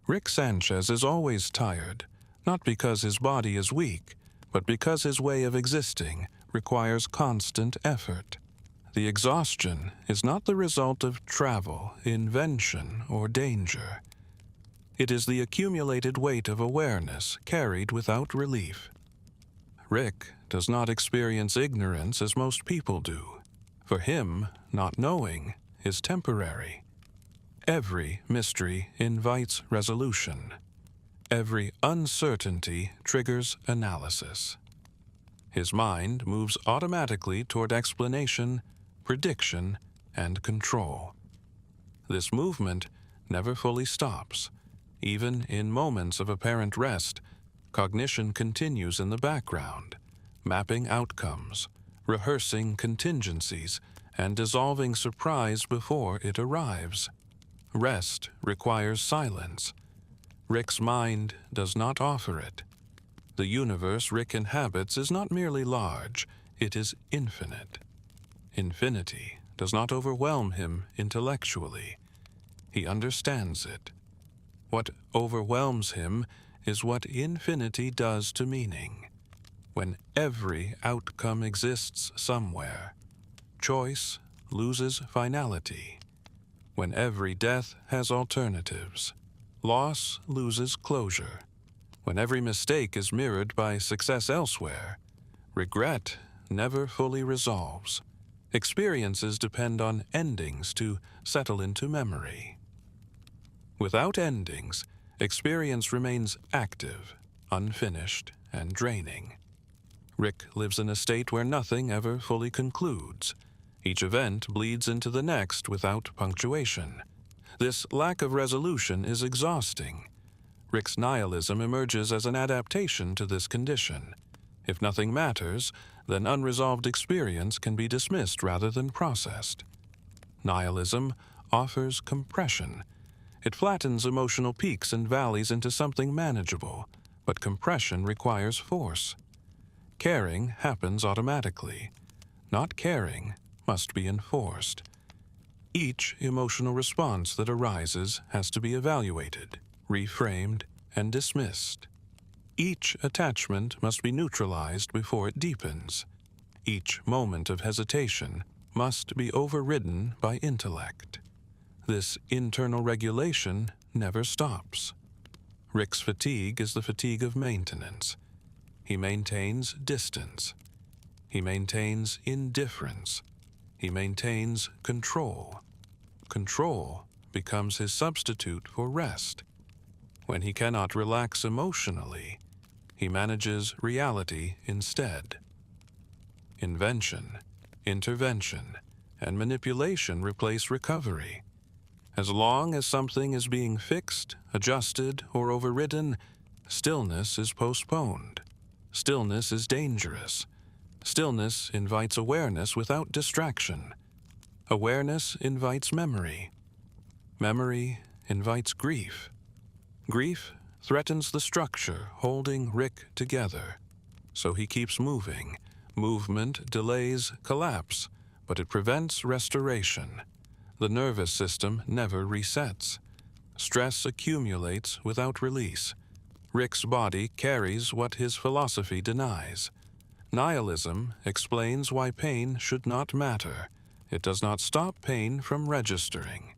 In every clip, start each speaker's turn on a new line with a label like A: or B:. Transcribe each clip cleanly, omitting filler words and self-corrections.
A: Rick Sanchez is always tired, not because his body is weak, but because his way of existing requires constant effort. The exhaustion is not the result of travel, invention, or danger. It is the accumulated weight of awareness carried without relief. Rick does not experience ignorance as most people do. For him, not knowing is temporary. Every mystery invites resolution. Every uncertainty triggers analysis. His mind moves automatically toward explanation, prediction, and control. This movement never fully stops. Even in moments of apparent rest, cognition continues in the background, mapping outcomes, rehearsing contingencies, and dissolving surprise before it arrives. Rest requires silence. Rick's mind does not offer it. The universe Rick inhabits is not merely large, it is infinite. Infinity does not overwhelm him intellectually. He understands it. What overwhelms him is what infinity does to meaning. When every outcome exists somewhere, choice loses finality. When every death has alternatives, loss loses closure. When every mistake is mirrored by success elsewhere, regret never fully resolves. Experiences depend on endings to settle into memory. Without endings, experience remains active, unfinished, and draining. Rick lives in a state where nothing ever fully concludes. Each event bleeds into the next without punctuation. This lack of resolution is exhausting. Rick's nihilism emerges as an adaptation to this condition. If nothing matters, then unresolved experience can be dismissed rather than processed. Nihilism offers compression. It flattens emotional peaks and valleys into something manageable, but compression requires force. Caring happens automatically. Not caring must be enforced. Each emotional response that arises has to be evaluated, reframed, and dismissed. Each attachment must be neutralized before it deepens. Each moment of hesitation must be overridden by intellect. This internal regulation never stops. Rick's fatigue is the fatigue of maintenance. He maintains distance. He maintains indifference. He maintains control. Control becomes his substitute for rest. When he cannot relax emotionally, he manages reality instead. Invention, intervention, and manipulation replace recovery. As long as something is being fixed, adjusted, or overridden, stillness is postponed. Stillness is dangerous. Stillness invites awareness without distraction. Awareness invites memory. Memory invites grief. Grief threatens the structure holding Rick together. So he keeps moving. Movement delays collapse, but it prevents restoration. The nervous system never resets. Stress accumulates without release. Rick's body carries what his philosophy denies. Nihilism explains why pain should not matter. It does not stop pain from registering.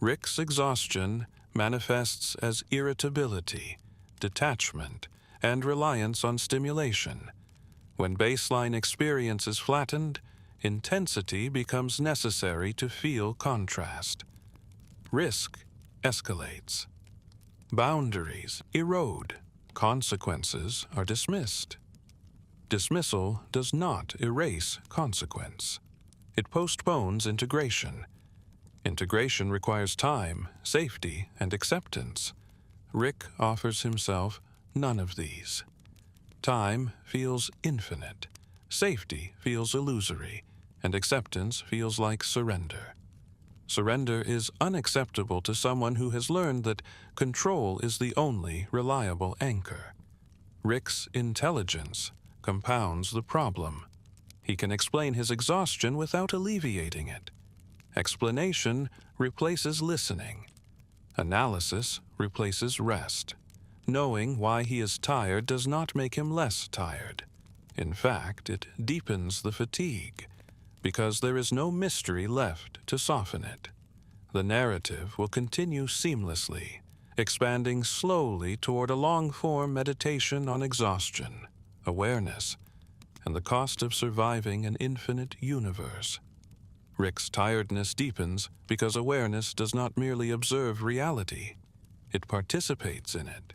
A: Rick's exhaustion manifests as irritability, detachment, and reliance on stimulation. When baseline experience is flattened, intensity becomes necessary to feel contrast. Risk escalates. Boundaries erode. Consequences are dismissed. Dismissal does not erase consequence. It postpones integration. Integration requires time, safety, and acceptance. Rick offers himself none of these. Time feels infinite. Safety feels illusory, and acceptance feels like surrender. Surrender is unacceptable to someone who has learned that control is the only reliable anchor. Rick's intelligence compounds the problem. He can explain his exhaustion without alleviating it. Explanation replaces listening. Analysis replaces rest. Knowing why he is tired does not make him less tired. In fact, it deepens the fatigue, because there is no mystery left to soften it. The narrative will continue seamlessly, expanding slowly toward a long-form meditation on exhaustion, awareness, and the cost of surviving an infinite universe. Rick's tiredness deepens because awareness does not merely observe reality, it participates in it.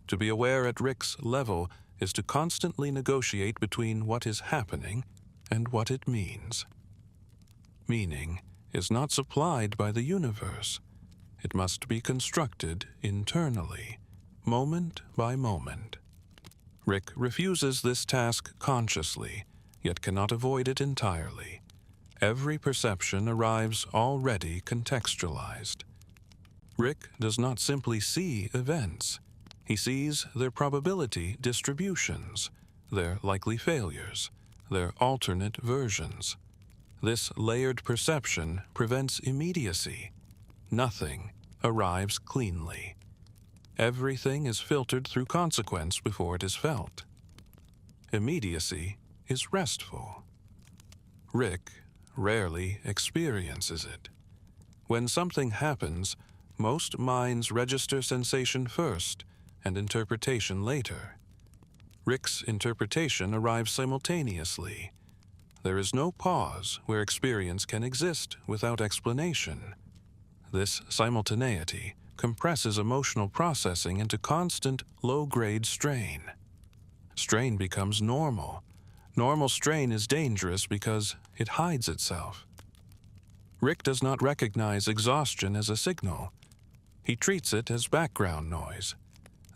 A: To be aware at Rick's level is to constantly negotiate between what is happening and what it means. Meaning is not supplied by the universe. It must be constructed internally, moment by moment. Rick refuses this task consciously, yet cannot avoid it entirely. Every perception arrives already contextualized. Rick does not simply see events. He sees their probability distributions, their likely failures, their alternate versions. This layered perception prevents immediacy. Nothing arrives cleanly. Everything is filtered through consequence before it is felt. Immediacy is restful. Rick rarely experiences it. When something happens, most minds register sensation first and interpretation later. Rick's interpretation arrives simultaneously. There is no pause where experience can exist without explanation. This simultaneity compresses emotional processing into constant, low-grade strain. Strain becomes normal. Normal strain is dangerous because it hides itself. Rick does not recognize exhaustion as a signal. He treats it as background noise.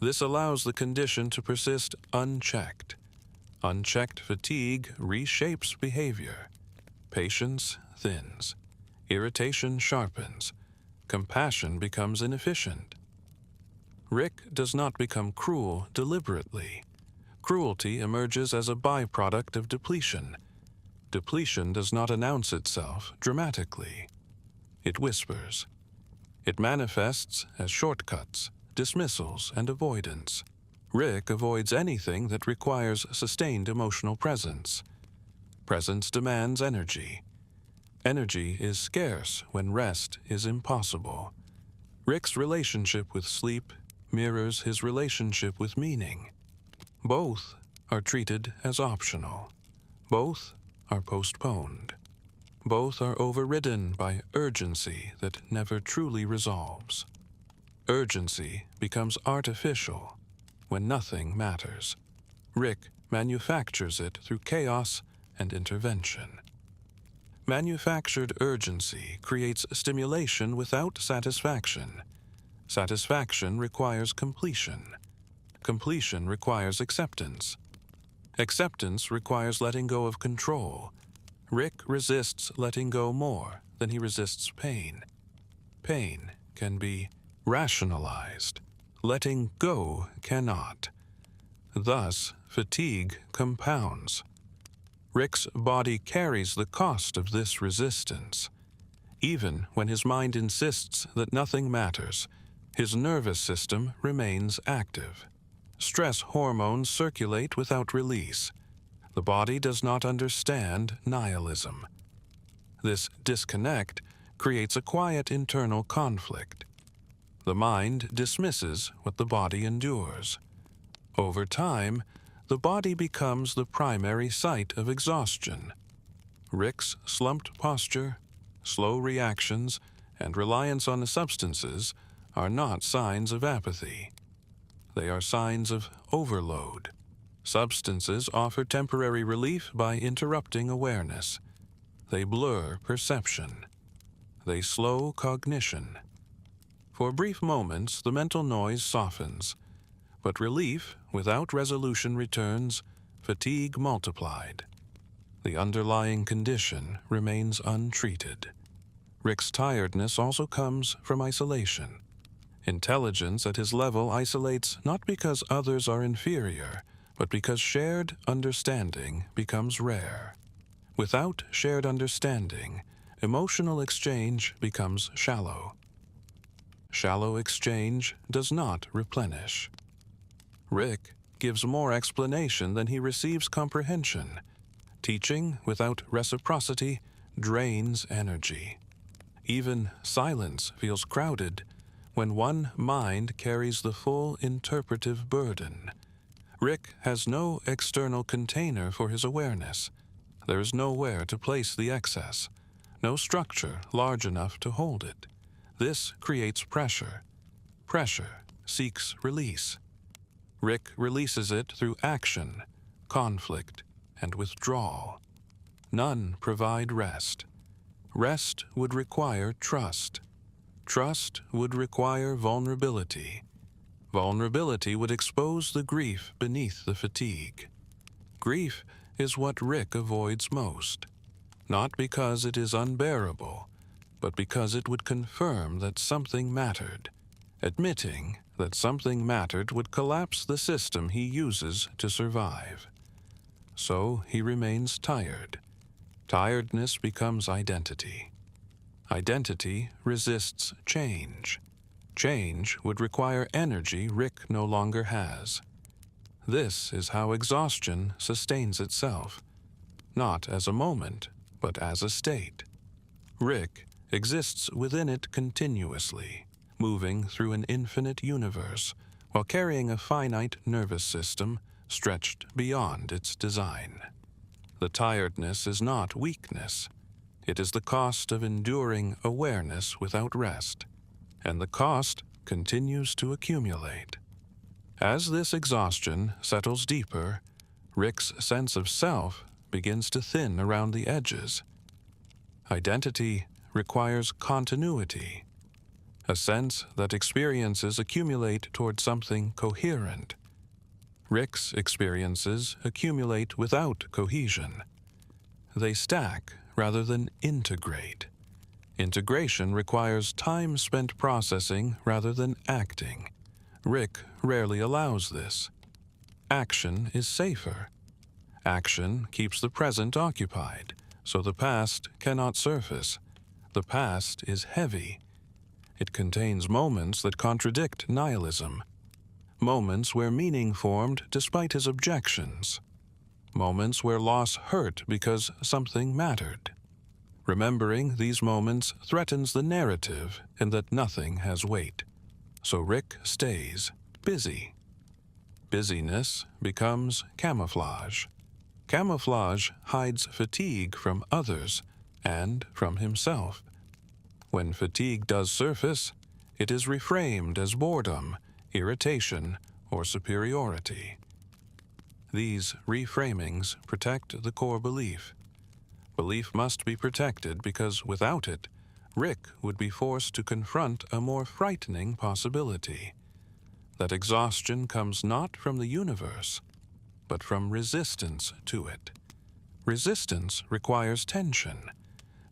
A: This allows the condition to persist unchecked. Unchecked fatigue reshapes behavior. Patience thins. Irritation sharpens. Compassion becomes inefficient. Rick does not become cruel deliberately. Cruelty emerges as a byproduct of depletion. Depletion does not announce itself dramatically. It whispers. It manifests as shortcuts, dismissals, and avoidance. Rick avoids anything that requires sustained emotional presence. Presence demands energy. Energy is scarce when rest is impossible. Rick's relationship with sleep mirrors his relationship with meaning. Both are treated as optional. Both are postponed. Both are overridden by urgency that never truly resolves. Urgency becomes artificial when nothing matters. Rick manufactures it through chaos and intervention. Manufactured urgency creates stimulation without satisfaction. Satisfaction requires completion. Completion requires acceptance. Acceptance requires letting go of control. Rick resists letting go more than he resists pain. Pain can be rationalized. Letting go cannot. Thus, fatigue compounds. Rick's body carries the cost of this resistance. Even when his mind insists that nothing matters, his nervous system remains active. Stress hormones circulate without release. The body does not understand nihilism. This disconnect creates a quiet internal conflict. The mind dismisses what the body endures. Over time, the body becomes the primary site of exhaustion. Rick's slumped posture, slow reactions, and reliance on the substances are not signs of apathy. They are signs of overload. Substances offer temporary relief by interrupting awareness. They blur perception. They slow cognition. For brief moments, the mental noise softens, but relief without resolution returns, fatigue multiplied. The underlying condition remains untreated. Rick's tiredness also comes from isolation. Intelligence at his level isolates not because others are inferior, but because shared understanding becomes rare. Without shared understanding, emotional exchange becomes shallow. Shallow exchange does not replenish. Rick gives more explanation than he receives comprehension. Teaching without reciprocity drains energy. Even silence feels crowded when one mind carries the full interpretive burden. Rick has no external container for his awareness. There is nowhere to place the excess, no structure large enough to hold it. This creates pressure. Pressure seeks release. Rick releases it through action, conflict, and withdrawal. None provide rest. Rest would require trust. Trust would require vulnerability. Vulnerability would expose the grief beneath the fatigue. Grief is what Rick avoids most, not because it is unbearable, but because it would confirm that something mattered. Admitting that something mattered would collapse the system he uses to survive. So he remains tired. Tiredness becomes identity. Identity resists change. Change would require energy Rick no longer has. This is how exhaustion sustains itself, not as a moment, but as a state. Rick exists within it continuously, moving through an infinite universe, while carrying a finite nervous system stretched beyond its design. The tiredness is not weakness. It is the cost of enduring awareness without rest, and the cost continues to accumulate. As this exhaustion settles deeper, Rick's sense of self begins to thin around the edges. Identity requires continuity, a sense that experiences accumulate toward something coherent. Rick's experiences accumulate without cohesion. They stack rather than integrate. Integration requires time spent processing rather than acting. Rick rarely allows this. Action is safer. Action keeps the present occupied, so the past cannot surface. The past is heavy. It contains moments that contradict nihilism, moments where meaning formed despite his objections, moments where loss hurt because something mattered. Remembering these moments threatens the narrative in that nothing has weight. So Rick stays busy. Busyness becomes camouflage. Camouflage hides fatigue from others and from himself. When fatigue does surface, it is reframed as boredom, irritation, or superiority. These reframings protect the core belief. Belief must be protected because without it, Rick would be forced to confront a more frightening possibility: that exhaustion comes not from the universe, but from resistance to it. Resistance requires tension.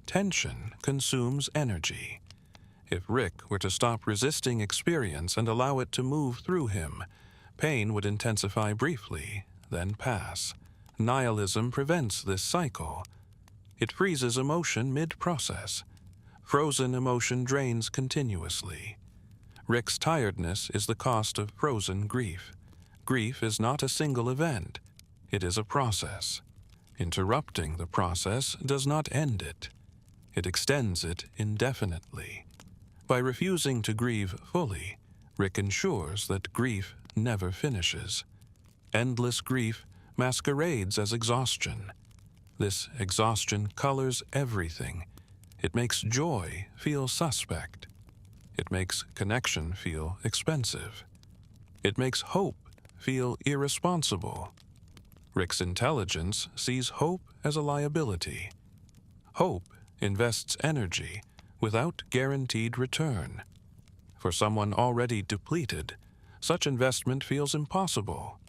A: Tension consumes energy. If Rick were to stop resisting experience and allow it to move through him, pain would intensify briefly, then pass. Nihilism prevents this cycle. It freezes emotion mid-process. Frozen emotion drains continuously. Rick's tiredness is the cost of frozen grief. Grief is not a single event. It is a process. Interrupting the process does not end it. It extends it indefinitely. By refusing to grieve fully, Rick ensures that grief never finishes. Endless grief masquerades as exhaustion. This exhaustion colors everything. It makes joy feel suspect. It makes connection feel expensive. It makes hope feel irresponsible. Rick's intelligence sees hope as a liability. Hope invests energy without guaranteed return. For someone already depleted, such investment feels impossible.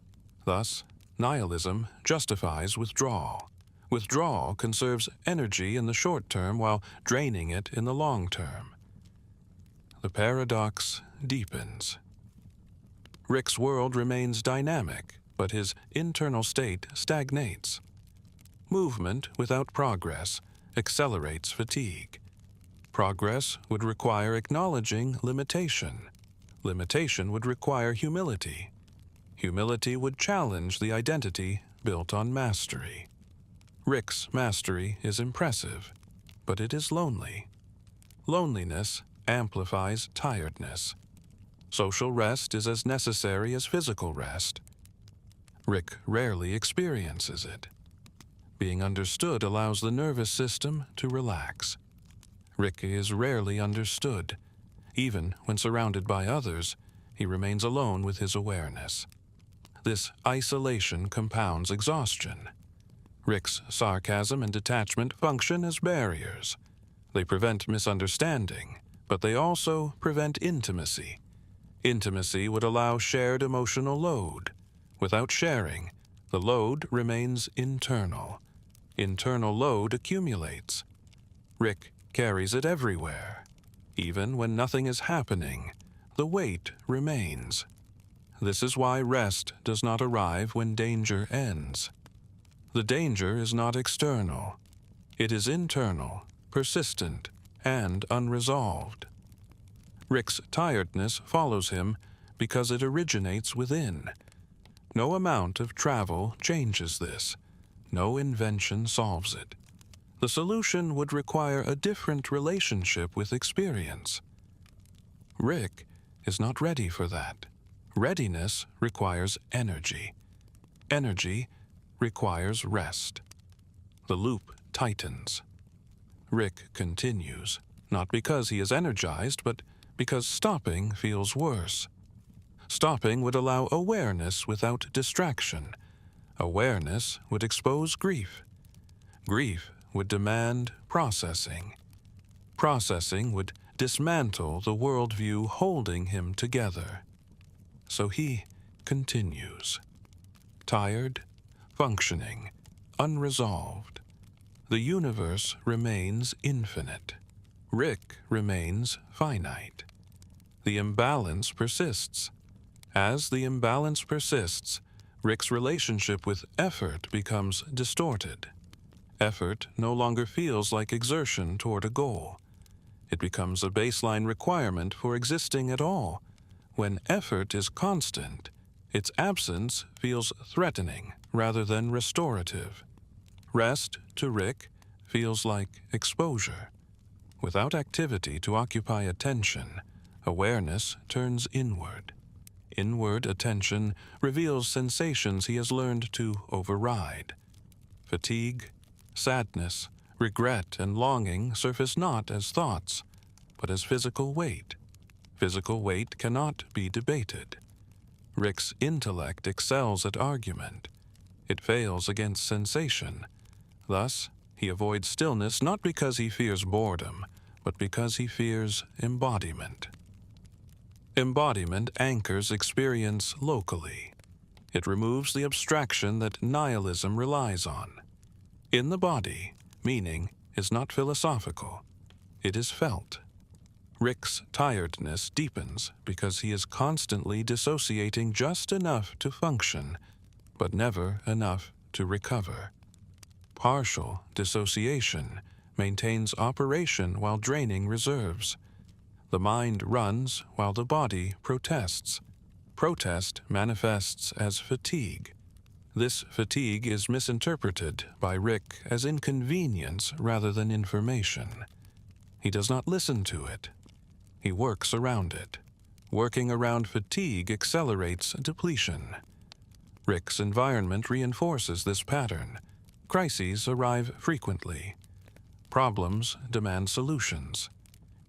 A: Thus, nihilism justifies withdrawal. Withdrawal conserves energy in the short term while draining it in the long term. The paradox deepens. Rick's world remains dynamic, but his internal state stagnates. Movement without progress accelerates fatigue. Progress would require acknowledging limitation. Limitation would require humility. Humility would challenge the identity built on mastery. Rick's mastery is impressive, but it is lonely. Loneliness amplifies tiredness. Social rest is as necessary as physical rest. Rick rarely experiences it. Being understood allows the nervous system to relax. Rick is rarely understood. Even when surrounded by others, he remains alone with his awareness. This isolation compounds exhaustion. Rick's sarcasm and detachment function as barriers. They prevent misunderstanding, but they also prevent intimacy. Intimacy would allow shared emotional load. Without sharing, the load remains internal. Internal load accumulates. Rick carries it everywhere. Even when nothing is happening, the weight remains. This is why rest does not arrive when danger ends. The danger is not external. It is internal, persistent, and unresolved. Rick's tiredness follows him because it originates within. No amount of travel changes this. No invention solves it. The solution would require a different relationship with experience. Rick is not ready for that. Readiness requires energy. Energy requires rest. The loop tightens. Rick continues, not because he is energized, but because stopping feels worse. Stopping would allow awareness without distraction. Awareness would expose grief. Grief would demand processing. Processing would dismantle the worldview holding him together. So he continues. Tired, functioning, unresolved. The universe remains infinite. Rick remains finite. The imbalance persists. As the imbalance persists, Rick's relationship with effort becomes distorted. Effort no longer feels like exertion toward a goal. It becomes a baseline requirement for existing at all. When effort is constant, its absence feels threatening rather than restorative. Rest, to Rick, feels like exposure. Without activity to occupy attention, awareness turns inward. Inward attention reveals sensations he has learned to override. Fatigue, sadness, regret, and longing surface not as thoughts, but as physical weight. Physical weight cannot be debated. Rick's intellect excels at argument. It fails against sensation. Thus, he avoids stillness not because he fears boredom, but because he fears embodiment. Embodiment anchors experience locally. It removes the abstraction that nihilism relies on. In the body, meaning is not philosophical. It is felt. Rick's tiredness deepens because he is constantly dissociating just enough to function, but never enough to recover. Partial dissociation maintains operation while draining reserves. The mind runs while the body protests. Protest manifests as fatigue. This fatigue is misinterpreted by Rick as inconvenience rather than information. He does not listen to it. He works around it. Working around fatigue accelerates depletion. Rick's environment reinforces this pattern. Crises arrive frequently. Problems demand solutions.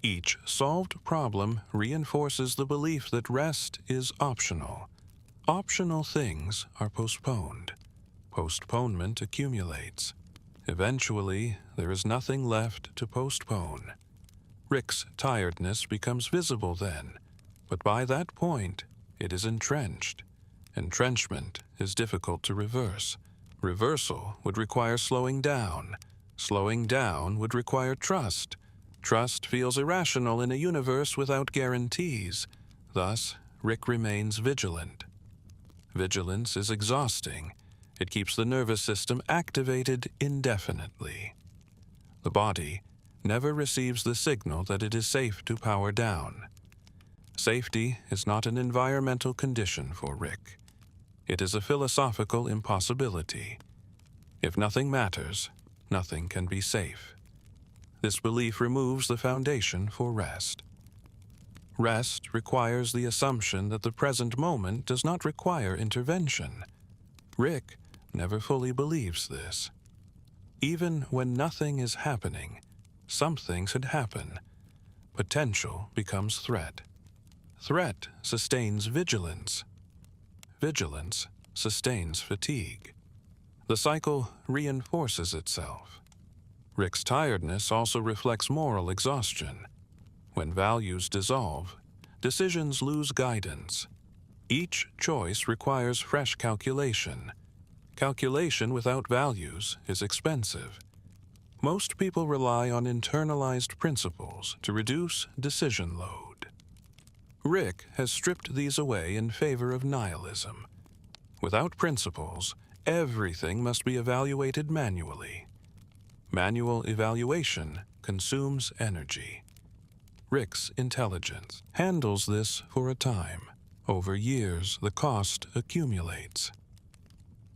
A: Each solved problem reinforces the belief that rest is optional. Optional things are postponed. Postponement accumulates. Eventually, there is nothing left to postpone. Rick's tiredness becomes visible then, but by that point, it is entrenched. Entrenchment is difficult to reverse. Reversal would require slowing down. Slowing down would require trust. Trust feels irrational in a universe without guarantees. Thus, Rick remains vigilant. Vigilance is exhausting. It keeps the nervous system activated indefinitely. The body, never receives the signal that it is safe to power down. Safety is not an environmental condition for Rick. It is a philosophical impossibility. If nothing matters, nothing can be safe. This belief removes the foundation for rest. Rest requires the assumption that the present moment does not require intervention. Rick never fully believes this. Even when nothing is happening, something should happen. Potential becomes threat. Threat sustains vigilance. Vigilance sustains fatigue. The cycle reinforces itself. Rick's tiredness also reflects moral exhaustion. When values dissolve, decisions lose guidance. Each choice requires fresh calculation. Calculation without values is expensive. Most people rely on internalized principles to reduce decision load. Rick has stripped these away in favor of nihilism. Without principles, everything must be evaluated manually. Manual evaluation consumes energy. Rick's intelligence handles this for a time. Over years, the cost accumulates.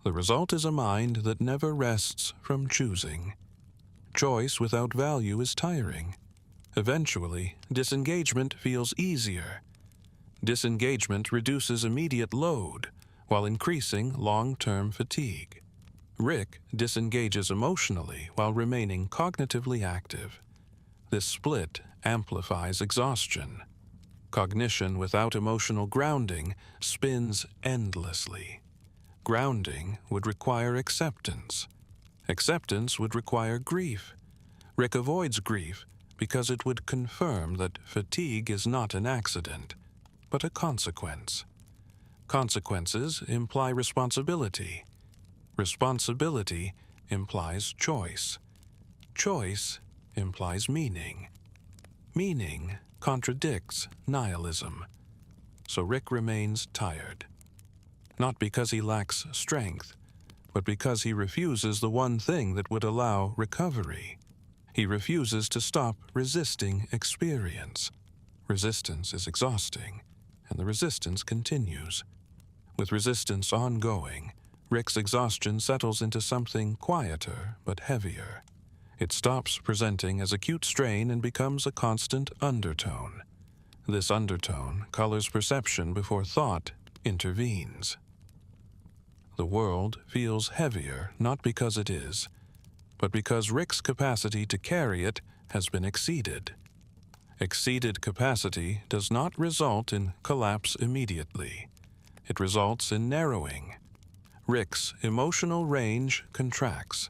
A: The result is a mind that never rests from choosing. Choice without value is tiring. Eventually, disengagement feels easier. Disengagement reduces immediate load while increasing long-term fatigue. Rick disengages emotionally while remaining cognitively active. This split amplifies exhaustion. Cognition without emotional grounding spins endlessly. Grounding would require acceptance. Acceptance would require grief. Rick avoids grief because it would confirm that fatigue is not an accident, but a consequence. Consequences imply responsibility. Responsibility implies choice. Choice implies meaning. Meaning contradicts nihilism. So Rick remains tired. Not because he lacks strength, but because he refuses the one thing that would allow recovery. He refuses to stop resisting experience. Resistance is exhausting, and the resistance continues. With resistance ongoing, Rick's exhaustion settles into something quieter but heavier. It stops presenting as acute strain and becomes a constant undertone. This undertone colors perception before thought intervenes. The world feels heavier not because it is, but because Rick's capacity to carry it has been exceeded. Exceeded capacity does not result in collapse immediately. It results in narrowing. Rick's emotional range contracts.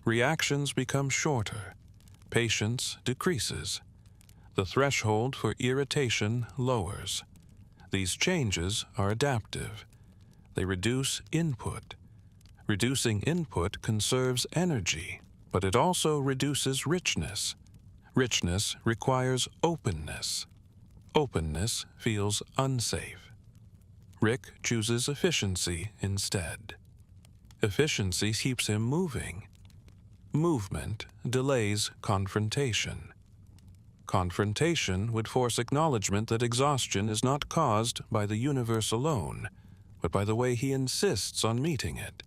A: Reactions become shorter. Patience decreases. The threshold for irritation lowers. These changes are adaptive. They reduce input. Reducing input conserves energy, but it also reduces richness. Richness requires openness. Openness feels unsafe. Rick chooses efficiency instead. Efficiency keeps him moving. Movement delays confrontation. Confrontation would force acknowledgement that exhaustion is not caused by the universe alone, but by the way he insists on meeting it.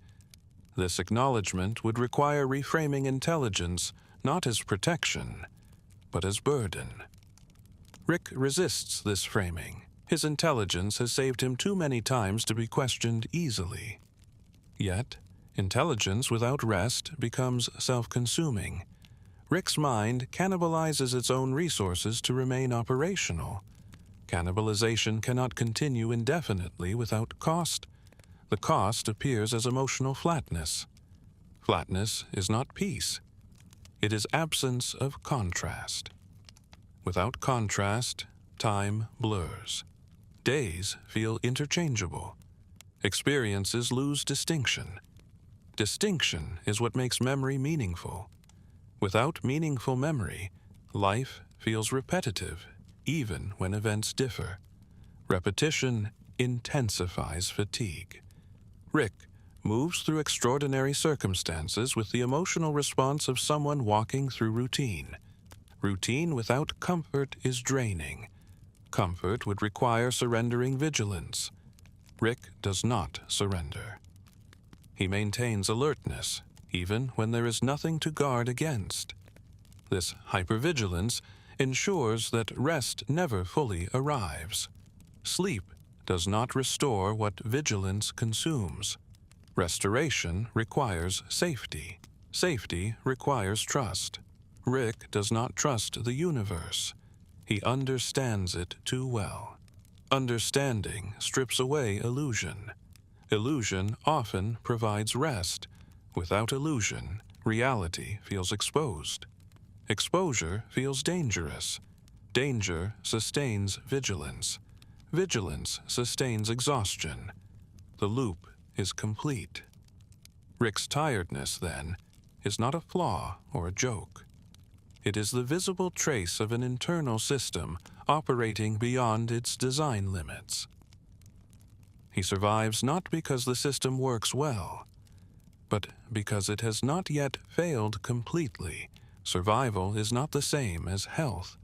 A: This acknowledgement would require reframing intelligence not as protection, but as burden. Rick resists this framing. His intelligence has saved him too many times to be questioned easily. Yet, intelligence without rest becomes self-consuming. Rick's mind cannibalizes its own resources to remain operational. Cannibalization cannot continue indefinitely without cost. The cost appears as emotional flatness. Flatness is not peace. It is absence of contrast. Without contrast, time blurs. Days feel interchangeable. Experiences lose distinction. Distinction is what makes memory meaningful. Without meaningful memory, life feels repetitive, even when events differ. Repetition intensifies fatigue. Rick moves through extraordinary circumstances with the emotional response of someone walking through routine. Routine without comfort is draining. Comfort would require surrendering vigilance. Rick does not surrender. He maintains alertness, even when there is nothing to guard against. This hypervigilance ensures that rest never fully arrives. Sleep does not restore what vigilance consumes. Restoration requires safety. Safety requires trust. Rick does not trust the universe. He understands it too well. Understanding strips away illusion. Illusion often provides rest. Without illusion, reality feels exposed. Exposure feels dangerous. Danger sustains vigilance. Vigilance sustains exhaustion. The loop is complete. Rick's tiredness, then, is not a flaw or a joke. It is the visible trace of an internal system operating beyond its design limits. He survives not because the system works well, but because it has not yet failed completely. Survival is not the same as health.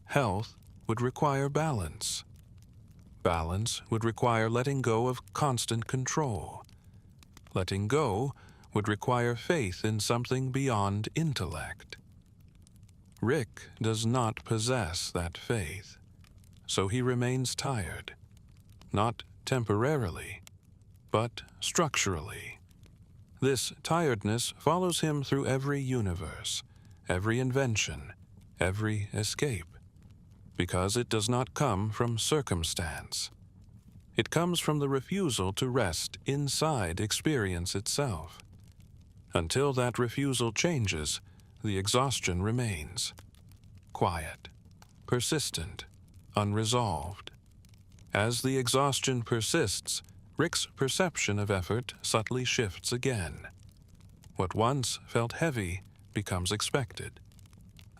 A: Health would require balance. Balance would require letting go of constant control. Letting go would require faith in something beyond intellect. Rick does not possess that faith, so he remains tired, not temporarily, but structurally. This tiredness follows him through every universe, every invention, every escape, because it does not come from circumstance. It comes from the refusal to rest inside experience itself. Until that refusal changes, the exhaustion remains. Quiet, persistent, unresolved. As the exhaustion persists, Rick's perception of effort subtly shifts again. What once felt heavy becomes expected.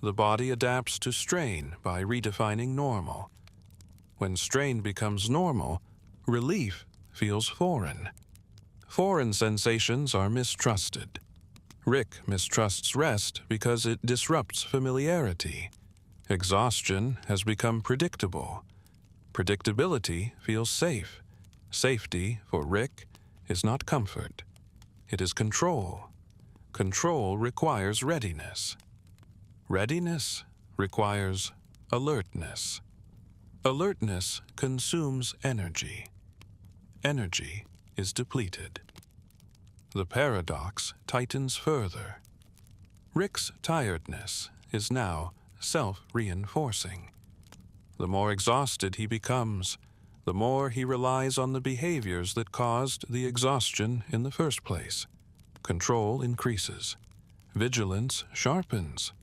A: The body adapts to strain by redefining normal. When strain becomes normal, relief feels foreign. Foreign sensations are mistrusted. Rick mistrusts rest because it disrupts familiarity. Exhaustion has become predictable. Predictability feels safe. Safety, for Rick, is not comfort. It is control. Control requires readiness. Readiness requires alertness. Alertness consumes energy. Energy is depleted. The paradox tightens further. Rick's tiredness is now self-reinforcing. The more exhausted he becomes, the more he relies on the behaviors that caused the exhaustion in the first place. Control increases. Vigilance sharpens.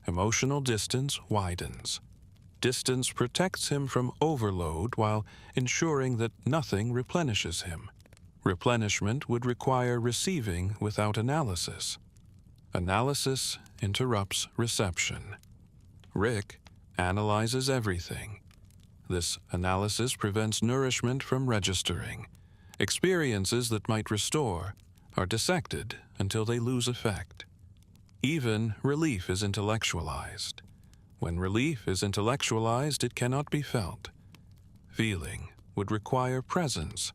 A: Emotional distance widens. Distance protects him from overload while ensuring that nothing replenishes him. Replenishment would require receiving without analysis. Analysis interrupts reception. Rick analyzes everything. This analysis prevents nourishment from registering. Experiences that might restore are dissected until they lose effect. Even relief is intellectualized. When relief is intellectualized, it cannot be felt. Feeling would require presence.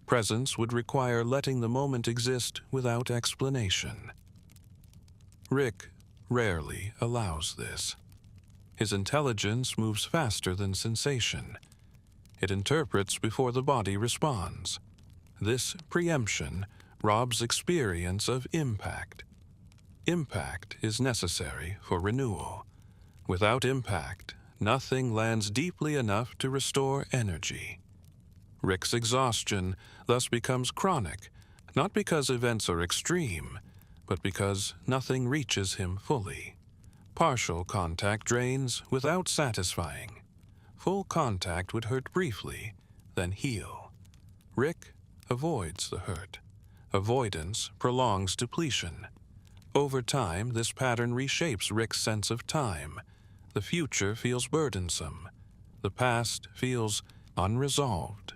A: Presence would require letting the moment exist without explanation. Rick rarely allows this. His intelligence moves faster than sensation. It interprets before the body responds. This preemption robs experience of impact. Impact is necessary for renewal. Without impact, nothing lands deeply enough to restore energy. Rick's exhaustion thus becomes chronic, not because events are extreme, but because nothing reaches him fully. Partial contact drains without satisfying. Full contact would hurt briefly, then heal. Rick avoids the hurt. Avoidance prolongs depletion. Over time, this pattern reshapes Rick's sense of time. The future feels burdensome. The past feels unresolved.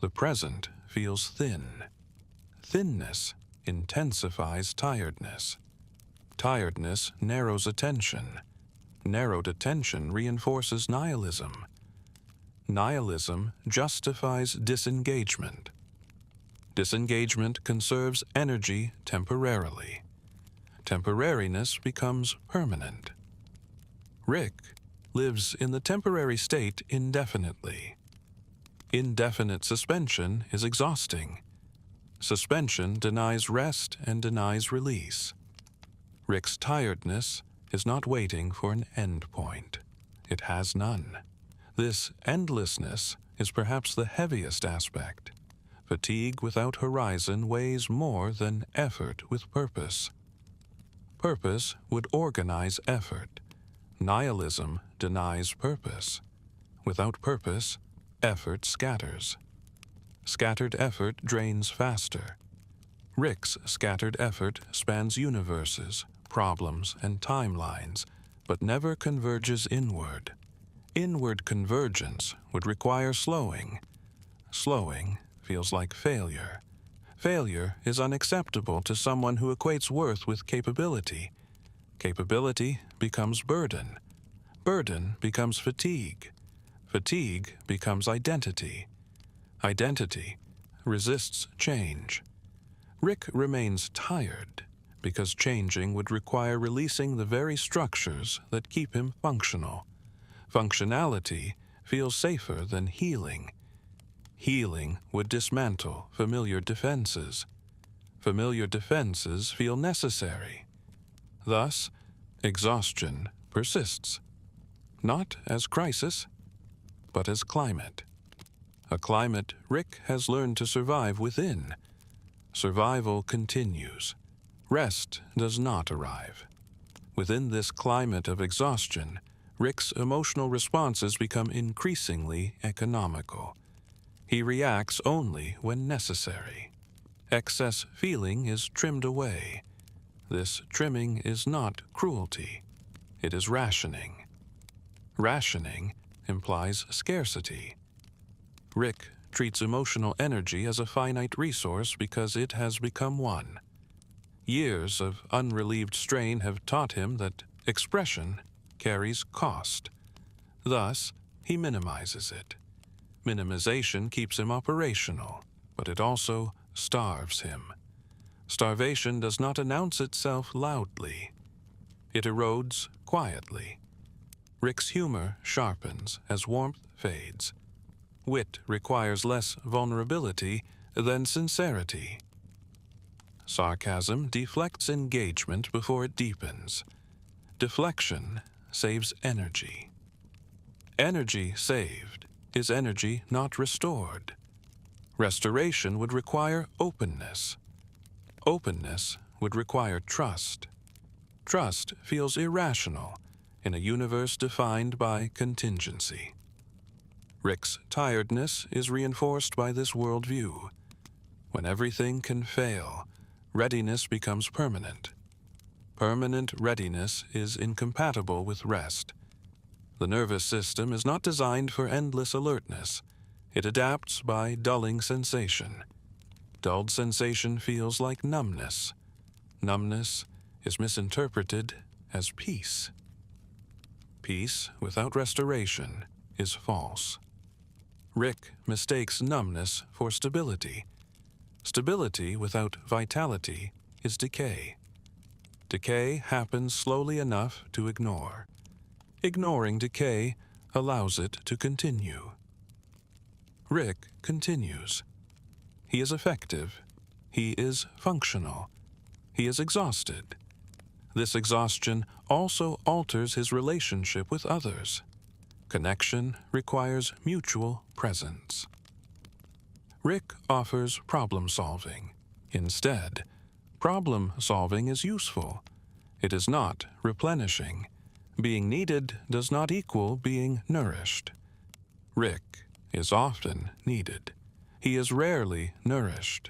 A: The present feels thin. Thinness intensifies tiredness. Tiredness narrows attention. Narrowed attention reinforces nihilism. Nihilism justifies disengagement. Disengagement conserves energy temporarily. Temporariness becomes permanent. Rick lives in the temporary state indefinitely. Indefinite suspension is exhausting. Suspension denies rest and denies release. Rick's tiredness is not waiting for an end point. It has none. This endlessness is perhaps the heaviest aspect. Fatigue without horizon weighs more than effort with purpose. Purpose would organize effort. Nihilism denies purpose. Without purpose, effort scatters. Scattered effort drains faster. Rick's scattered effort spans universes, problems, and timelines, but never converges inward. Inward convergence would require slowing. Slowing feels like failure. Failure is unacceptable to someone who equates worth with capability. Capability becomes burden. Burden becomes fatigue. Fatigue becomes identity. Identity resists change. Rick remains tired because changing would require releasing the very structures that keep him functional. Functionality feels safer than healing. Healing would dismantle familiar defenses. Familiar defenses feel necessary. Thus, exhaustion persists, not as crisis, but as climate. A climate Rick has learned to survive within. Survival continues. Rest does not arrive. Within this climate of exhaustion, Rick's emotional responses become increasingly economical. He reacts only when necessary. Excess feeling is trimmed away. This trimming is not cruelty. It is rationing. Rationing implies scarcity. Rick treats emotional energy as a finite resource because it has become one. Years of unrelieved strain have taught him that expression carries cost. Thus, he minimizes it. Minimization keeps him operational, but it also starves him. Starvation does not announce itself loudly. It erodes quietly. Rick's humor sharpens as warmth fades. Wit requires less vulnerability than sincerity. Sarcasm deflects engagement before it deepens. Deflection saves energy. Energy saved is energy not restored. Restoration would require openness. Openness would require trust. Trust feels irrational in a universe defined by contingency. Rick's tiredness is reinforced by this worldview. When everything can fail, readiness becomes permanent. Permanent readiness is incompatible with rest. The nervous system is not designed for endless alertness. It adapts by dulling sensation. Dulled sensation feels like numbness. Numbness is misinterpreted as peace. Peace without restoration is false. Rick mistakes numbness for stability. Stability without vitality is decay. Decay happens slowly enough to ignore. Ignoring decay allows it to continue. Rick continues. He is effective. He is functional. He is exhausted. This exhaustion also alters his relationship with others. Connection requires mutual presence. Rick offers problem solving. Instead, problem solving is useful. It is not replenishing. Being needed does not equal being nourished. Rick is often needed. He is rarely nourished.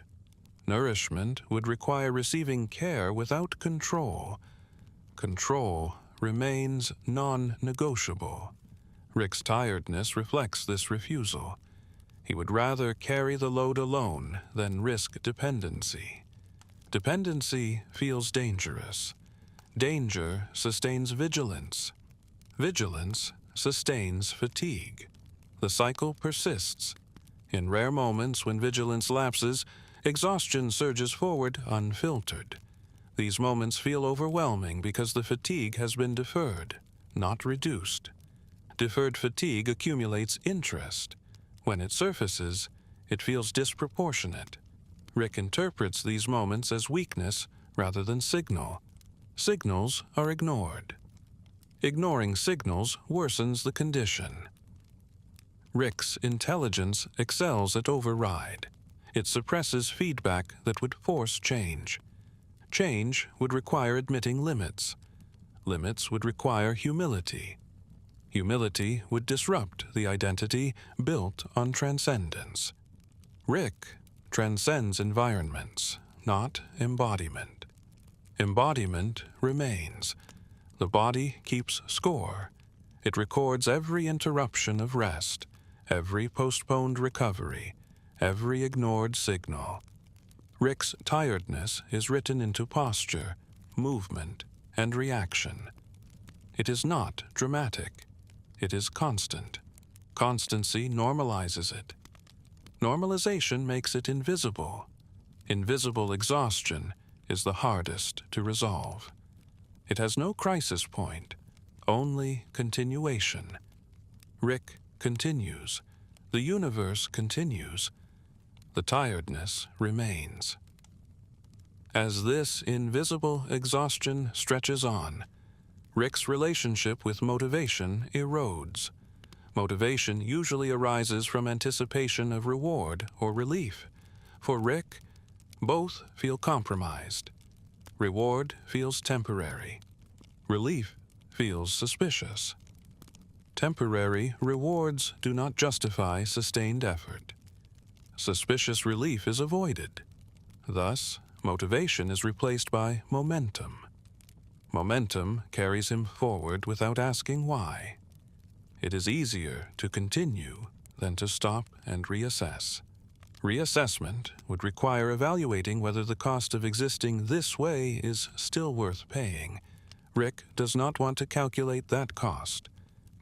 A: Nourishment would require receiving care without control. Control remains non-negotiable. Rick's tiredness reflects this refusal. He would rather carry the load alone than risk dependency. Dependency feels dangerous. Danger sustains vigilance. Vigilance sustains fatigue. The cycle persists. In rare moments when vigilance lapses, exhaustion surges forward unfiltered. These moments feel overwhelming because the fatigue has been deferred, not reduced. Deferred fatigue accumulates interest. When it surfaces, it feels disproportionate. Rick interprets these moments as weakness rather than signal. Signals are ignored. Ignoring signals worsens the condition. Rick's intelligence excels at override. It suppresses feedback that would force change. Change would require admitting limits. Limits would require humility. Humility would disrupt the identity built on transcendence. Rick transcends environments, not embodiment. Embodiment remains. The body keeps score. It records every interruption of rest, every postponed recovery, every ignored signal. Rick's tiredness is written into posture, movement, and reaction. It is not dramatic. It is constant. Constancy normalizes it. Normalization makes it invisible. Invisible exhaustion is the hardest to resolve. It has no crisis point, only continuation. Rick continues. The universe continues. The tiredness remains. As this invisible exhaustion stretches on, Rick's relationship with motivation erodes. Motivation usually arises from anticipation of reward or relief. For Rick, both feel compromised. Reward feels temporary. Relief feels suspicious. Temporary rewards do not justify sustained effort. Suspicious relief is avoided. Thus, motivation is replaced by momentum. Momentum carries him forward without asking why. It is easier to continue than to stop and reassess. Reassessment would require evaluating whether the cost of existing this way is still worth paying. Rick does not want to calculate that cost.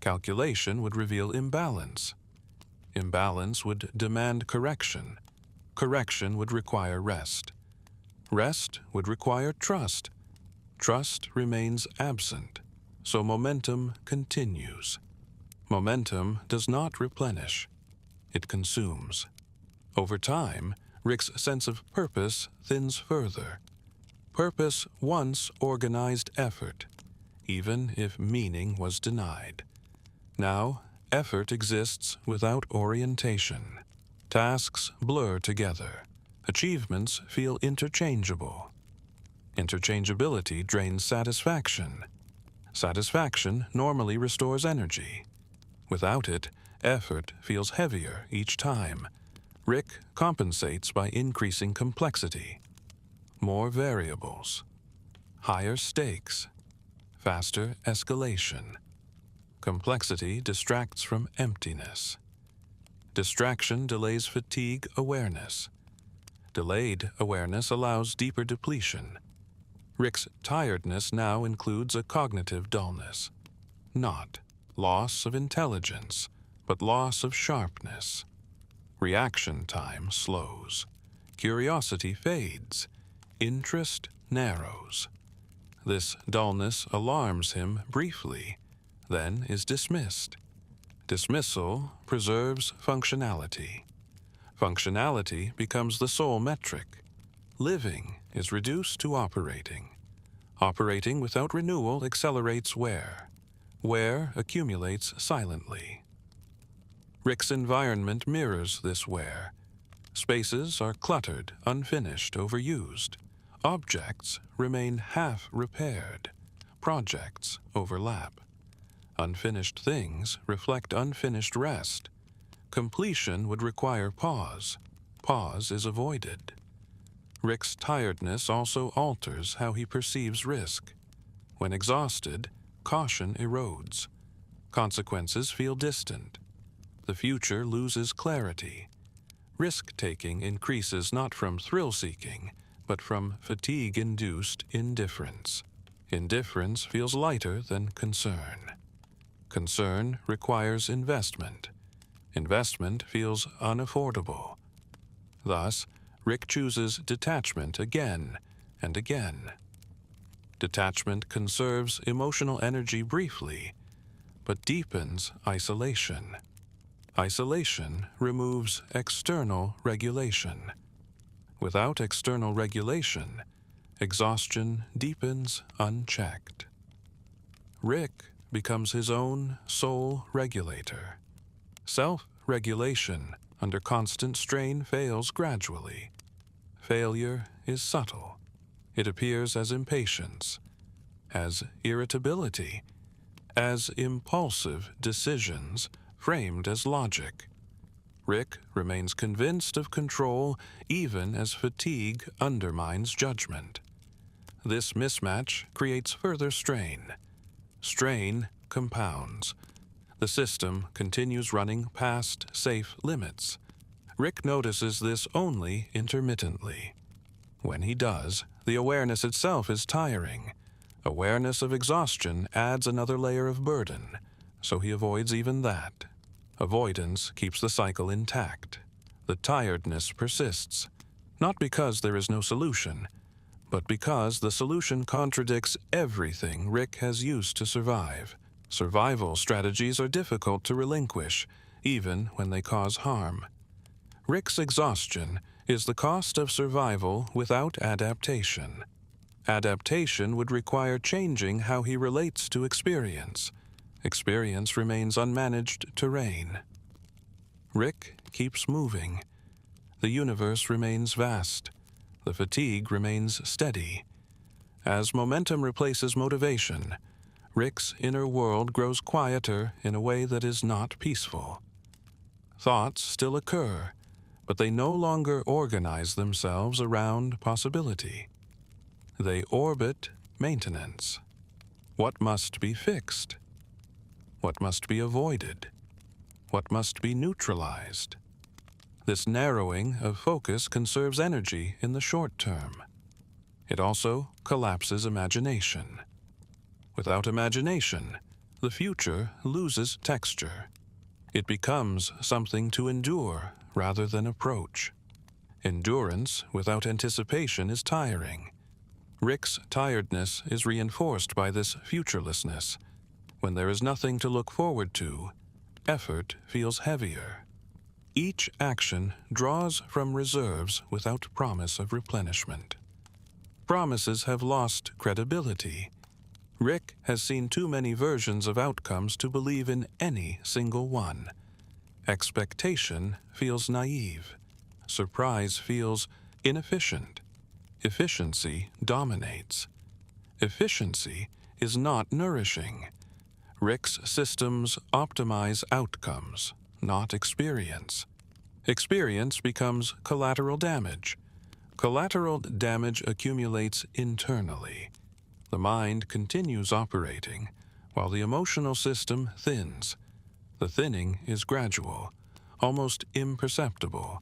A: Calculation would reveal imbalance. Imbalance would demand correction. Correction would require rest. Rest would require trust. Trust remains absent, so momentum continues. Momentum does not replenish. It consumes. Over time, Rick's sense of purpose thins further. Purpose once organized effort, even if meaning was denied. Now, effort exists without orientation. Tasks blur together. Achievements feel interchangeable. Interchangeability drains satisfaction. Satisfaction normally restores energy. Without it, effort feels heavier each time. Rick compensates by increasing complexity. More variables. Higher stakes. Faster escalation. Complexity distracts from emptiness. Distraction delays fatigue awareness. Delayed awareness allows deeper depletion. Rick's tiredness now includes a cognitive dullness. Not loss of intelligence, but loss of sharpness. Reaction time slows. Curiosity fades. Interest narrows. This dullness alarms him briefly, then is dismissed. Dismissal preserves functionality. Functionality becomes the sole metric. Living is reduced to operating. Operating without renewal accelerates wear. Wear accumulates silently. Rick's environment mirrors this wear. Spaces are cluttered, unfinished, overused. Objects remain half-repaired. Projects overlap. Unfinished things reflect unfinished rest. Completion would require pause. Pause is avoided. Rick's tiredness also alters how he perceives risk. When exhausted, caution erodes. Consequences feel distant. The future loses clarity. Risk-taking increases not from thrill-seeking, but from fatigue-induced indifference. Indifference feels lighter than concern. Concern requires investment. Investment feels unaffordable. Thus, Rick chooses detachment again and again. Detachment conserves emotional energy briefly, but deepens isolation. Isolation removes external regulation. Without external regulation, exhaustion deepens unchecked. Rick becomes his own sole regulator. Self-regulation under constant strain fails gradually. Failure is subtle. It appears as impatience, as irritability, as impulsive decisions framed as logic. Rick remains convinced of control even as fatigue undermines judgment. This mismatch creates further strain. Strain compounds. The system continues running past safe limits. Rick notices this only intermittently. When he does, the awareness itself is tiring. Awareness of exhaustion adds another layer of burden, so he avoids even that. Avoidance keeps the cycle intact. The tiredness persists, not because there is no solution, but because the solution contradicts everything Rick has used to survive. Survival strategies are difficult to relinquish, even when they cause harm. Rick's exhaustion is the cost of survival without adaptation. Adaptation would require changing how he relates to experience. Experience remains unmanaged terrain. Rick keeps moving. The universe remains vast. The fatigue remains steady. As momentum replaces motivation, Rick's inner world grows quieter in a way that is not peaceful. Thoughts still occur, but they no longer organize themselves around possibility. They orbit maintenance. What must be fixed? What must be avoided? What must be neutralized? This narrowing of focus conserves energy in the short term. It also collapses imagination. Without imagination, the future loses texture. It becomes something to endure rather than approach. Endurance without anticipation is tiring. Rick's tiredness is reinforced by this futurelessness. When there is nothing to look forward to, effort feels heavier. Each action draws from reserves without promise of replenishment. Promises have lost credibility. Rick has seen too many versions of outcomes to believe in any single one. Expectation feels naive. Surprise feels inefficient. Efficiency dominates. Efficiency is not nourishing. Rick's systems optimize outcomes, not experience. Experience becomes collateral damage. Collateral damage accumulates internally. The mind continues operating, while the emotional system thins. The thinning is gradual, almost imperceptible.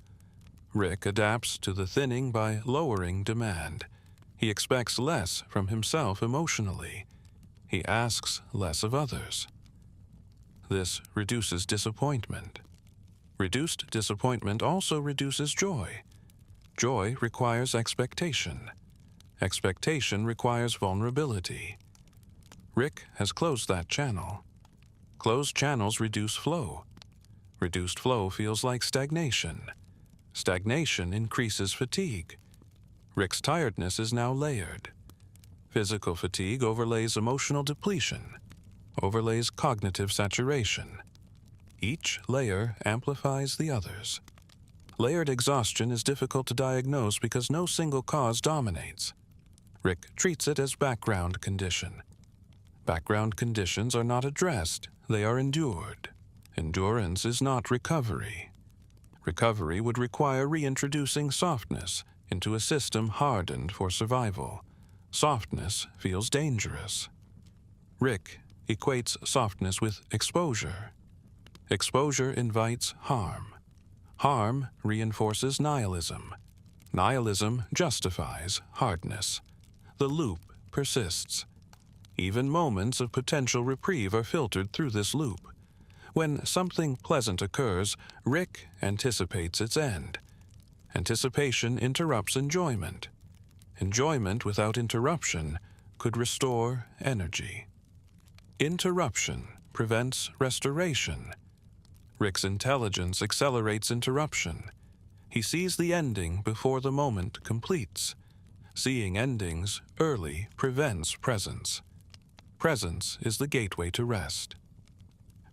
A: Rick adapts to the thinning by lowering demand. He expects less from himself emotionally. He asks less of others. This reduces disappointment. Reduced disappointment also reduces joy. Joy requires expectation. Expectation requires vulnerability. Rick has closed that channel. Closed channels reduce flow. Reduced flow feels like stagnation. Stagnation increases fatigue. Rick's tiredness is now layered. Physical fatigue overlays emotional depletion, overlays cognitive saturation. Each layer amplifies the others. Layered exhaustion is difficult to diagnose because no single cause dominates. Rick treats it as background condition. Background conditions are not addressed, they are endured. Endurance is not recovery. Recovery would require reintroducing softness into a system hardened for survival. Softness feels dangerous. Rick equates softness with exposure. Exposure invites harm. Harm reinforces nihilism. Nihilism justifies hardness. The loop persists. Even moments of potential reprieve are filtered through this loop. When something pleasant occurs, Rick anticipates its end. Anticipation interrupts enjoyment. Enjoyment without interruption could restore energy. Interruption prevents restoration. Rick's intelligence accelerates interruption. He sees the ending before the moment completes. Seeing endings early prevents presence. Presence is the gateway to rest.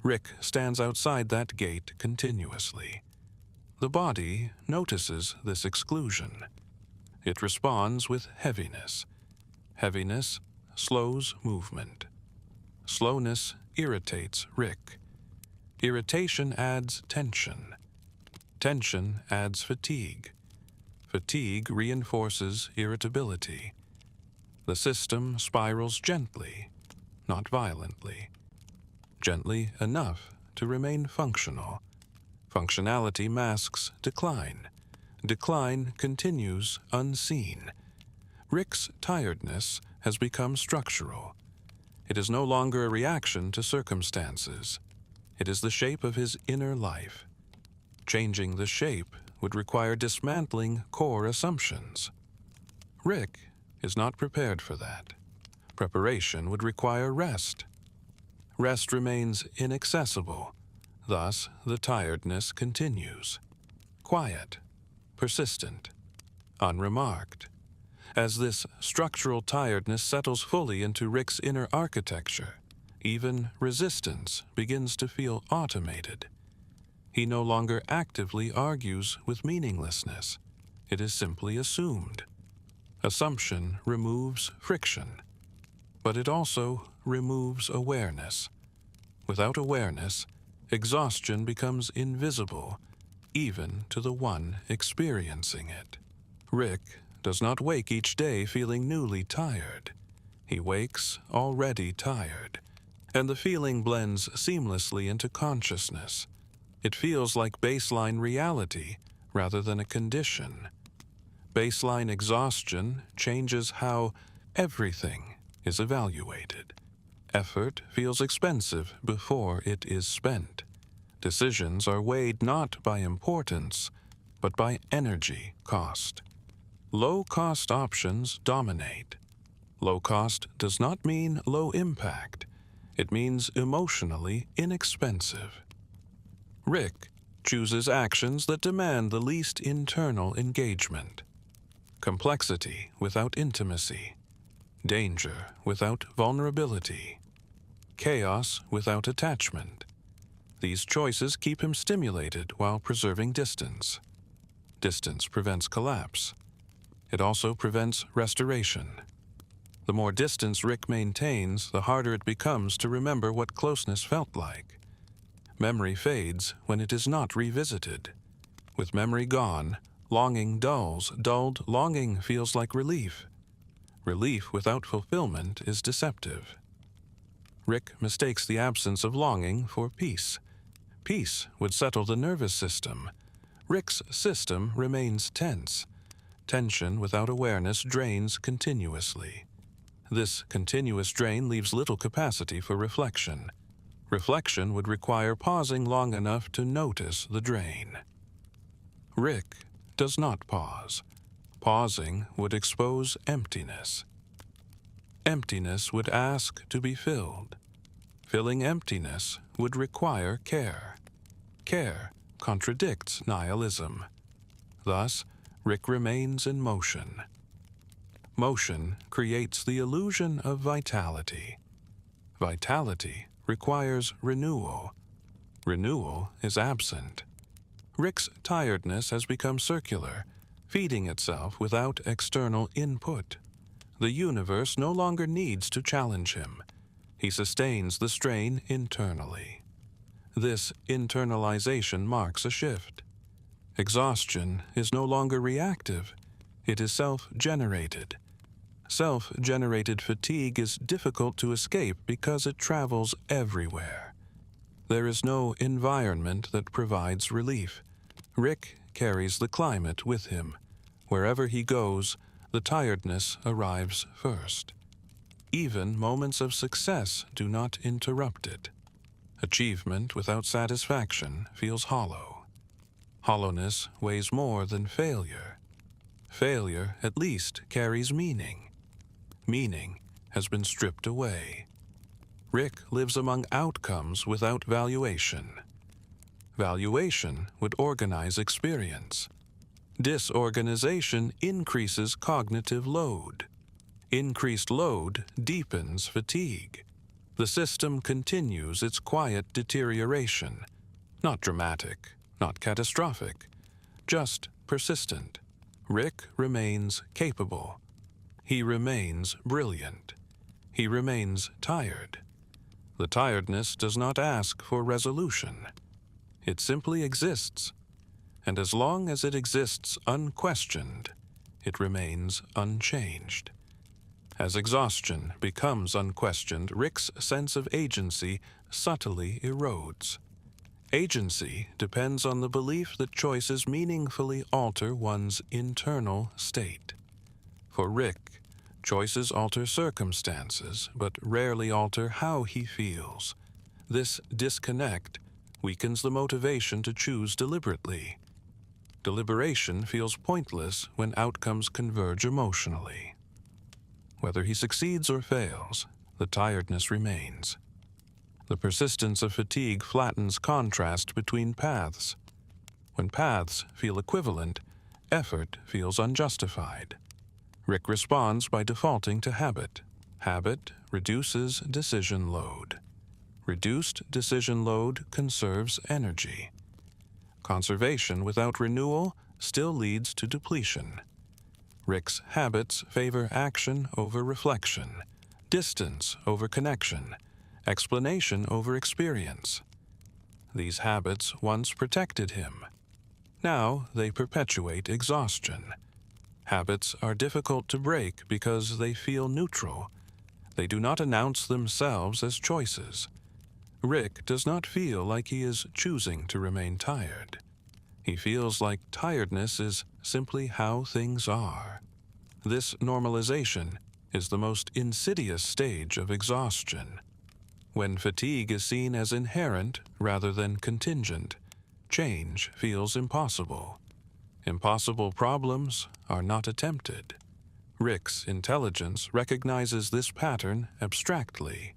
A: Rick stands outside that gate continuously. The body notices this exclusion. It responds with heaviness. Heaviness slows movement. Slowness irritates Rick. Irritation adds tension. Tension adds fatigue. Fatigue reinforces irritability. The system spirals gently, not violently. Gently enough to remain functional. Functionality masks decline. Decline continues unseen. Rick's tiredness has become structural. It is no longer a reaction to circumstances. It is the shape of his inner life. Changing the shape would require dismantling core assumptions. Rick is not prepared for that. Preparation would require rest. Rest remains inaccessible. Thus, the tiredness continues. Quiet, persistent, unremarked. As this structural tiredness settles fully into Rick's inner architecture, even resistance begins to feel automated. He no longer actively argues with meaninglessness. It is simply assumed. Assumption removes friction, but it also removes awareness. Without awareness, exhaustion becomes invisible, even to the one experiencing it. Rick does not wake each day feeling newly tired. He wakes already tired, and the feeling blends seamlessly into consciousness. It feels like baseline reality rather than a condition. Baseline exhaustion changes how everything is evaluated. Effort feels expensive before it is spent. Decisions are weighed not by importance, but by energy cost. Low-cost options dominate. Low cost does not mean low impact. It means emotionally inexpensive. Rick chooses actions that demand the least internal engagement. Complexity without intimacy. Danger without vulnerability. Chaos without attachment. These choices keep him stimulated while preserving distance. Distance prevents collapse. It also prevents restoration. The more distance Rick maintains, the harder it becomes to remember what closeness felt like. Memory fades when it is not revisited. With memory gone, longing dulls. Dulled longing feels like relief. Relief without fulfillment is deceptive. Rick mistakes the absence of longing for peace. Peace would settle the nervous system. Rick's system remains tense. Tension without awareness drains continuously. This continuous drain leaves little capacity for reflection. Reflection would require pausing long enough to notice the drain. Rick does not pause. Pausing would expose emptiness. Emptiness would ask to be filled. Filling emptiness would require care. Care contradicts nihilism. Thus, Rick remains in motion. Motion creates the illusion of vitality. Vitality requires renewal. Renewal is absent. Rick's tiredness has become circular, feeding itself without external input. The universe no longer needs to challenge him. He sustains the strain internally. This internalization marks a shift. Exhaustion is no longer reactive. It is self-generated. Self-generated fatigue is difficult to escape because it travels everywhere. There is no environment that provides relief. Rick carries the climate with him. Wherever he goes, the tiredness arrives first. even moments of success do not interrupt it. Achievement without satisfaction feels hollow. Hollowness weighs more than failure. Failure at least carries meaning. Meaning has been stripped away. Rick lives among outcomes without valuation. Valuation would organize experience. Disorganization increases cognitive load. Increased load deepens fatigue. The system continues its quiet deterioration, not dramatic, not catastrophic, just persistent. Rick remains capable. He remains brilliant. He remains tired. The tiredness does not ask for resolution. It simply exists, and as long as it exists unquestioned, it remains unchanged. As exhaustion becomes unquestioned, Rick's sense of agency subtly erodes. Agency depends on the belief that choices meaningfully alter one's internal state. For Rick, choices alter circumstances, but rarely alter how he feels. This disconnect weakens the motivation to choose deliberately. Deliberation feels pointless when outcomes converge emotionally. Whether he succeeds or fails, the tiredness remains. The persistence of fatigue flattens contrast between paths. When paths feel equivalent, effort feels unjustified. Rick responds by defaulting to habit. Habit reduces decision load. Reduced decision load conserves energy. Conservation without renewal still leads to depletion. Rick's habits favor action over reflection, distance over connection, explanation over experience. These habits once protected him. Now they perpetuate exhaustion. Habits are difficult to break because they feel neutral. They do not announce themselves as choices. Rick does not feel like he is choosing to remain tired. He feels like tiredness is simply how things are. This normalization is the most insidious stage of exhaustion. When fatigue is seen as inherent rather than contingent, change feels impossible. Impossible problems are not attempted. Rick's intelligence recognizes this pattern abstractly,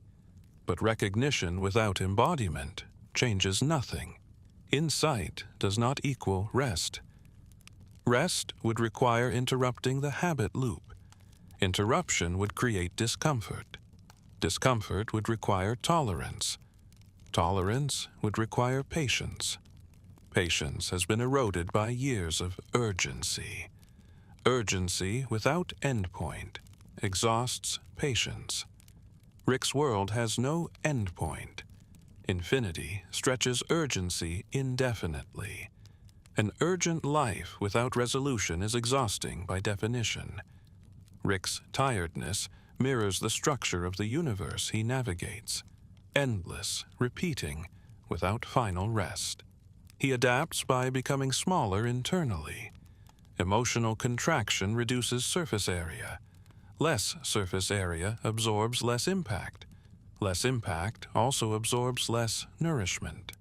A: but recognition without embodiment changes nothing. Insight does not equal rest. Rest would require interrupting the habit loop. Interruption would create discomfort. Discomfort would require tolerance. Tolerance would require patience. Patience has been eroded by years of urgency. Urgency without endpoint exhausts patience. Rick's world has no endpoint. Infinity stretches urgency indefinitely. An urgent life without resolution is exhausting by definition. Rick's tiredness mirrors the structure of the universe he navigates, endless, repeating, without final rest. He adapts by becoming smaller internally. Emotional contraction reduces surface area. Less surface area absorbs less impact. Less impact also absorbs less nourishment.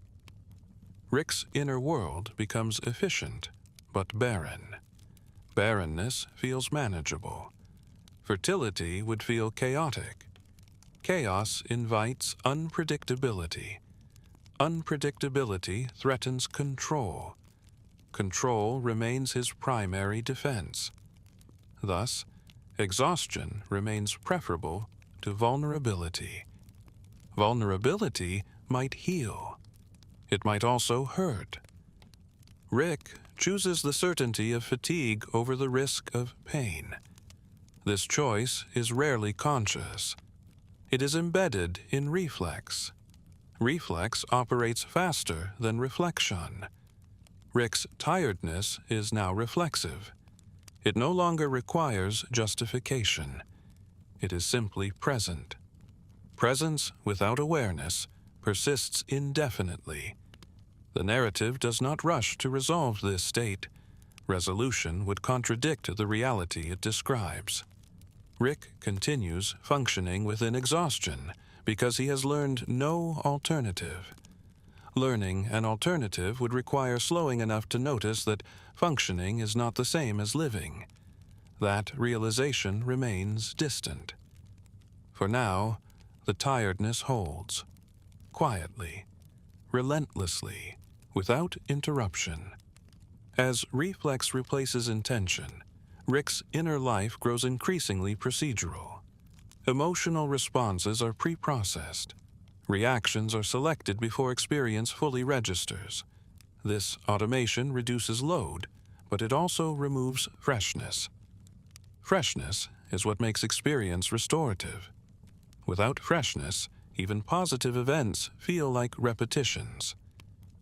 A: Rick's inner world becomes efficient, but barren. Barrenness feels manageable. Fertility would feel chaotic. Chaos invites unpredictability. Unpredictability threatens control. Control remains his primary defense. Thus, exhaustion remains preferable to vulnerability. Vulnerability might heal. It might also hurt. Rick chooses the certainty of fatigue over the risk of pain. This choice is rarely conscious. It is embedded in reflex. Reflex operates faster than reflection. Rick's tiredness is now reflexive. It no longer requires justification. It is simply present. Presence without awareness persists indefinitely. The narrative does not rush to resolve this state. Resolution would contradict the reality it describes. Rick continues functioning within exhaustion because he has learned no alternative. Learning an alternative would require slowing enough to notice that functioning is not the same as living. That realization remains distant. For now, the tiredness holds, quietly, relentlessly, without interruption. As reflex replaces intention, Rick's inner life grows increasingly procedural. Emotional responses are pre-processed. Reactions are selected before experience fully registers. This automation reduces load, but it also removes freshness. Freshness is what makes experience restorative. Without freshness, even positive events feel like repetitions.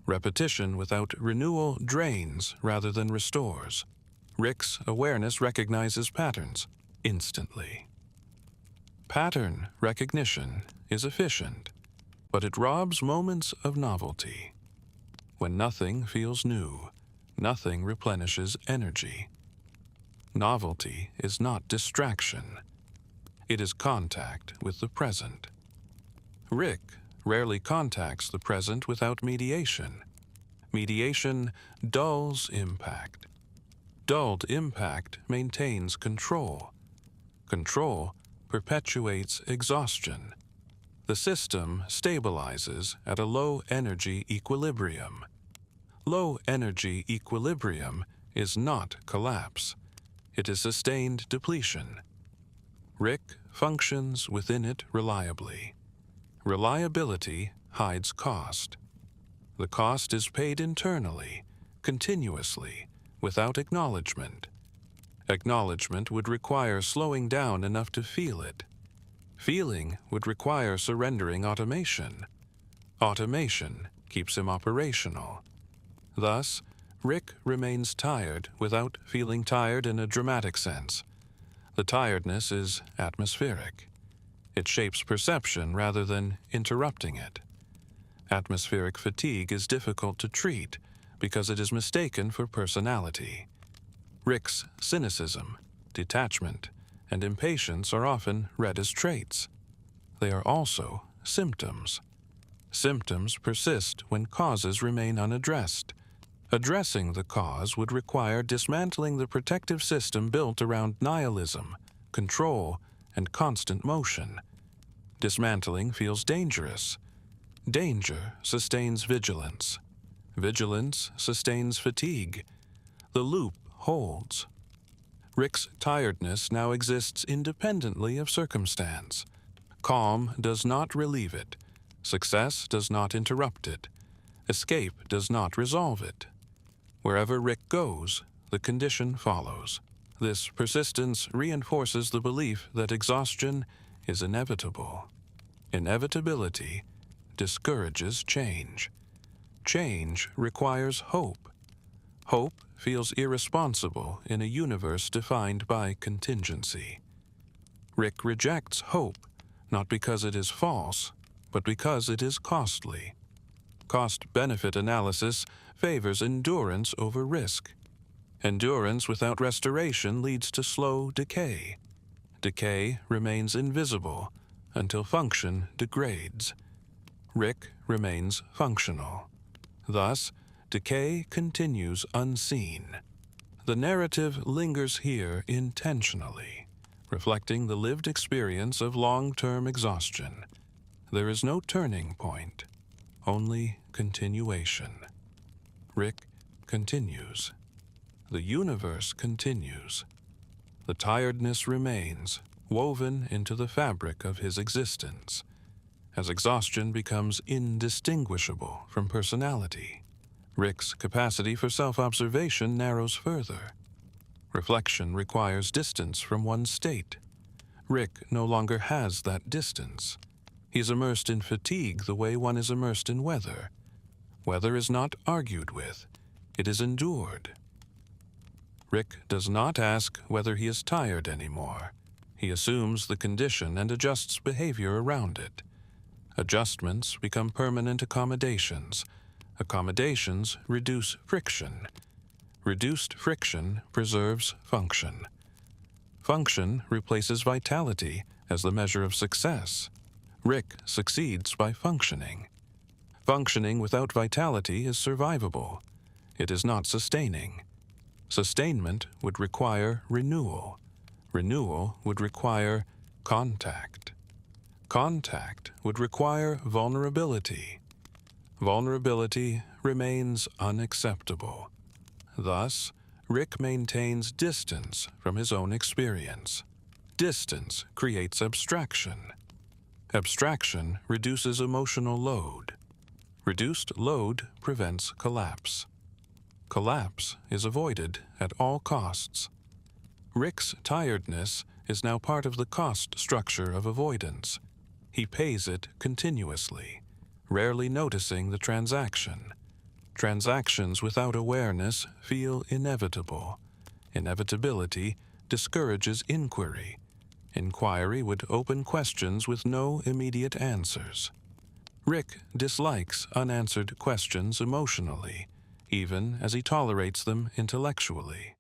A: Repetition without renewal drains rather than restores. Rick's awareness recognizes patterns instantly. Pattern recognition is efficient, but it robs moments of novelty. When nothing feels new, nothing replenishes energy. Novelty is not distraction. It is contact with the present. Rick rarely contacts the present without mediation. Mediation dulls impact. Dulled impact maintains control. Control perpetuates exhaustion. The system stabilizes at a low-energy equilibrium. Low-energy equilibrium is not collapse. It is sustained depletion. Rick functions within it reliably. Reliability hides cost. The cost is paid internally, continuously, without acknowledgement. Acknowledgement would require slowing down enough to feel it. Feeling would require surrendering automation. Automation keeps him operational. Thus, Rick remains tired without feeling tired in a dramatic sense. The tiredness is atmospheric. It shapes perception rather than interrupting it. Atmospheric fatigue is difficult to treat because it is mistaken for personality. Rick's cynicism, detachment, and impatience are often read as traits. They are also symptoms. Symptoms persist when causes remain unaddressed. Addressing the cause would require dismantling the protective system built around nihilism, control, and constant motion. Dismantling feels dangerous. Danger sustains vigilance. Vigilance sustains fatigue. The loop holds. Rick's tiredness now exists independently of circumstance. Calm does not relieve it. Success does not interrupt it. Escape does not resolve it. Wherever Rick goes, the condition follows. This persistence reinforces the belief that exhaustion is inevitable. Inevitability discourages change. Change requires hope. Hope feels irresponsible in a universe defined by contingency. Rick rejects hope, not because it is false, but because it is costly. Cost-benefit analysis favors endurance over risk. Endurance without restoration leads to slow decay. Decay remains invisible until function degrades. Rick remains functional. Thus, decay continues unseen. The narrative lingers here intentionally, reflecting the lived experience of long-term exhaustion. There is no turning point, only continuation. Rick continues. The universe continues. The tiredness remains, woven into the fabric of his existence. As exhaustion becomes indistinguishable from personality, Rick's capacity for self-observation narrows further. Reflection requires distance from one's state. Rick no longer has that distance. He is immersed in fatigue the way one is immersed in weather. Weather is not argued with. It is endured. Rick does not ask whether he is tired anymore. He assumes the condition and adjusts behavior around it. Adjustments become permanent accommodations. Accommodations reduce friction. Reduced friction preserves function. Function replaces vitality as the measure of success. Rick succeeds by functioning. Functioning without vitality is survivable. It is not sustaining. Sustainment would require renewal. Renewal would require contact. Contact would require vulnerability. Vulnerability remains unacceptable. Thus, Rick maintains distance from his own experience. Distance creates abstraction. Abstraction reduces emotional load. Reduced load prevents collapse. Collapse is avoided at all costs. Rick's tiredness is now part of the cost structure of avoidance. He pays it continuously, rarely noticing the transaction. Transactions without awareness feel inevitable. Inevitability discourages inquiry. Inquiry would open questions with no immediate answers. Rick dislikes unanswered questions emotionally, even as he tolerates them intellectually.